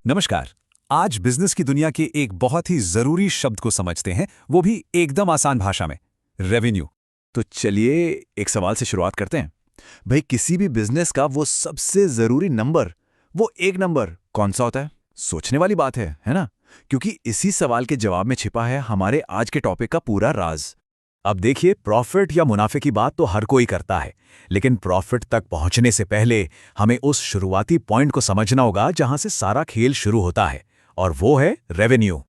नमस्कार। आज बिजनेस की दुनिया के एक बहुत ही जरूरी शब्द को समझते हैं, वो भी एकदम आसान भाषा में, रेवेन्यू। तो चलिए एक सवाल से शुरुआत करते हैं। भाई किसी भी बिजनेस का वो सबसे जरूरी नंबर, वो एक नंबर कौन सा होता है? सोचने वाली बात है ना? क्योंकि इसी सवाल के जवाब में छिपा है हमारे आज के टॉपिक का पूरा राज। अब देखिए, प्रॉफिट या मुनाफे की बात तो हर कोई करता है, लेकिन प्रॉफिट तक पहुंचने से पहले हमें उस शुरुआती पॉइंट को समझना होगा जहां से सारा खेल शुरू होता है, और वो है रेवेन्यू।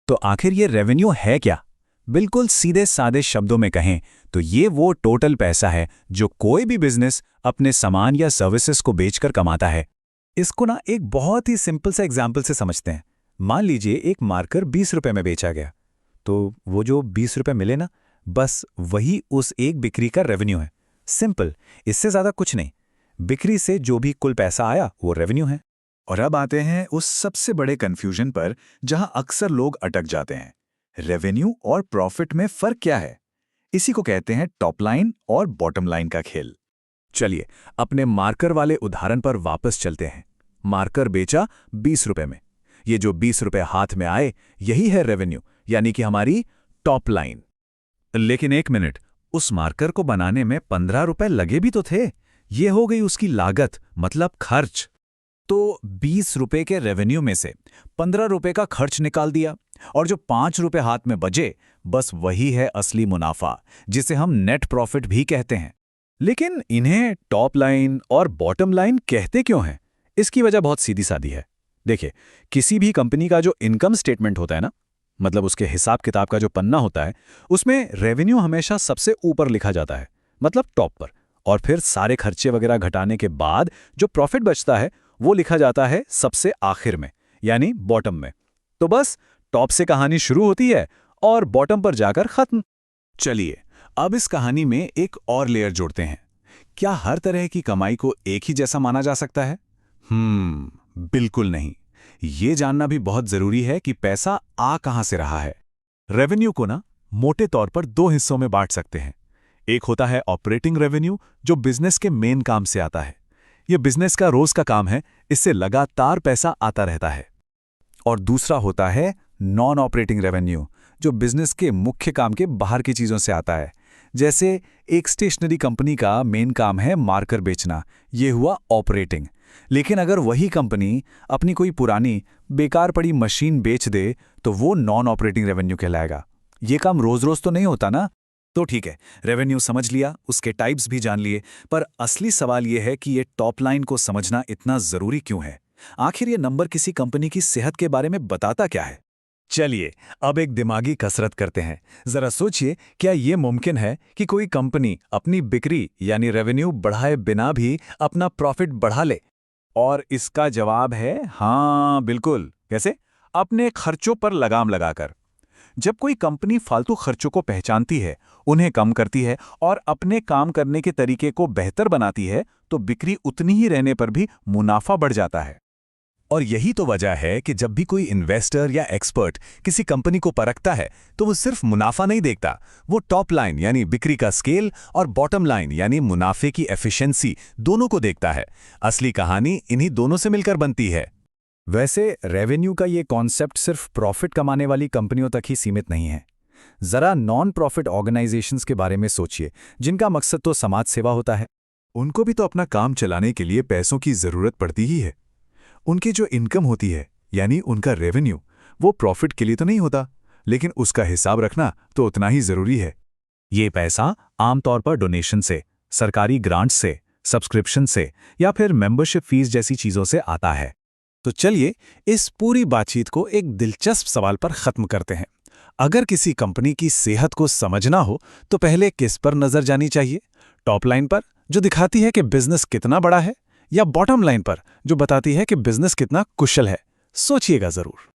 तो आखिर ये रेवेन्यू है क्या? बिल्कुल सीधे सादे शब्दों में कहें तो ये वो टोटल पैसा है जो कोई भी बिजनेस अपने सामान या सर्विसेज को बेचकर कमाता है। इसको ना एक बहुत ही सिंपल सा एग्जाम्पल से समझते हैं। मान लीजिए एक मार्कर 20 रुपए में बेचा गया, तो वो जो 20 रुपए मिले ना, बस वही उस एक बिक्री का रेवेन्यू है। सिंपल, इससे ज्यादा कुछ नहीं। बिक्री से जो भी कुल पैसा आया वो रेवेन्यू है। और अब आते हैं उस सबसे बड़े कंफ्यूजन पर जहां अक्सर लोग अटक जाते हैं। रेवेन्यू और प्रॉफिट में फर्क क्या है? इसी को कहते हैं टॉप लाइन और बॉटम लाइन का खेल। चलिए अपने मार्कर वाले उदाहरण पर वापस चलते हैं। मार्कर बेचा 20 रुपए में। ये जो 20 रुपए हाथ में आए, यही है रेवेन्यू, यानी कि हमारी टॉप लाइन। लेकिन एक मिनट, उस मार्कर को बनाने में 15 रुपए लगे भी तो थे। ये हो गई उसकी लागत, मतलब खर्च। तो 20 रुपए के रेवेन्यू में से 15 रुपए का खर्च निकाल दिया, और जो 5 रुपए हाथ में बचे, बस वही है असली मुनाफा, जिसे हम नेट प्रॉफिट भी कहते हैं। लेकिन इन्हें टॉप लाइन और बॉटम लाइन कहते क्यों हैं? इसकी वजह बहुत सीधी सादी है। देखिए, किसी भी कंपनी का जो इनकम स्टेटमेंट होता है ना, मतलब उसके हिसाब किताब का जो पन्ना होता है, उसमें रेवेन्यू हमेशा सबसे ऊपर लिखा जाता है, मतलब टॉप पर। और फिर सारे खर्चे वगैरह घटाने के बाद जो प्रॉफिट बचता है वो लिखा जाता है सबसे आखिर में, यानी बॉटम में। तो बस टॉप से कहानी शुरू होती है और बॉटम पर जाकर खत्म। चलिए अब इस कहानी में एक और लेयर जोड़ते हैं। क्या हर तरह की कमाई को एक ही जैसा माना जा सकता है? बिल्कुल नहीं। ये जानना भी बहुत जरूरी है कि पैसा आ कहां से रहा है। रेवेन्यू को ना मोटे तौर पर 2 हिस्सों में बांट सकते हैं। एक होता है ऑपरेटिंग रेवेन्यू, जो बिजनेस के मेन काम से आता है। यह बिजनेस का रोज का काम है, इससे लगातार पैसा आता रहता है। और दूसरा होता है नॉन ऑपरेटिंग रेवेन्यू, जो बिजनेस के मुख्य काम के बाहर की चीजों से आता है। जैसे एक स्टेशनरी कंपनी का मेन काम है मार्कर बेचना, यह हुआ ऑपरेटिंग। लेकिन अगर वही कंपनी अपनी कोई पुरानी बेकार पड़ी मशीन बेच दे, तो वो नॉन ऑपरेटिंग रेवेन्यू कहलाएगा। ये काम रोज रोज तो नहीं होता ना। तो ठीक है, रेवेन्यू समझ लिया, उसके टाइप्स भी जान लिए, पर असली सवाल यह है कि ये टॉप लाइन को समझना इतना जरूरी क्यों है? आखिर ये नंबर किसी कंपनी की सेहत के बारे में बताता क्या है? चलिए अब एक दिमागी कसरत करते हैं। जरा सोचिए, क्या ये मुमकिन है कि कोई कंपनी अपनी बिक्री यानी रेवेन्यू बढ़ाए बिना भी अपना प्रॉफिट बढ़ा ले? और इसका जवाब है हाँ, बिल्कुल। कैसे? अपने खर्चों पर लगाम लगाकर। जब कोई कंपनी फालतू खर्चों को पहचानती है, उन्हें कम करती है और अपने काम करने के तरीके को बेहतर बनाती है, तो बिक्री उतनी ही रहने पर भी मुनाफा बढ़ जाता है। और यही तो वजह है कि जब भी कोई इन्वेस्टर या एक्सपर्ट किसी कंपनी को परखता है, तो वो सिर्फ मुनाफा नहीं देखता, वो टॉप लाइन यानी बिक्री का स्केल और बॉटम लाइन यानी मुनाफे की एफिशिएंसी दोनों को देखता है। असली कहानी इन्हीं दोनों से मिलकर बनती है। वैसे रेवेन्यू का ये कॉन्सेप्ट सिर्फ प्रॉफिट कमाने वाली कंपनियों तक ही सीमित नहीं है। जरा नॉन प्रॉफिट ऑर्गेनाइजेशंस के बारे में सोचिए, जिनका मकसद तो समाज सेवा होता है। उनको भी तो अपना काम चलाने के लिए पैसों की जरूरत पड़ती ही है। उनकी जो इनकम होती है, यानी उनका रेवेन्यू, वो प्रॉफिट के लिए तो नहीं होता, लेकिन उसका हिसाब रखना तो उतना ही जरूरी है। ये पैसा आमतौर पर डोनेशन से, सरकारी ग्रांट्स से, सब्सक्रिप्शन से या फिर मेंबरशिप फीस जैसी चीजों से आता है। तो चलिए इस पूरी बातचीत को एक दिलचस्प सवाल पर खत्म करते हैं। अगर किसी कंपनी की सेहत को समझना हो तो पहले किस पर नजर जानी चाहिए? टॉप लाइन पर, जो दिखाती है कि बिजनेस कितना बड़ा है, या बॉटम लाइन पर, जो बताती है कि बिजनेस कितना कुशल है? सोचिएगा जरूर।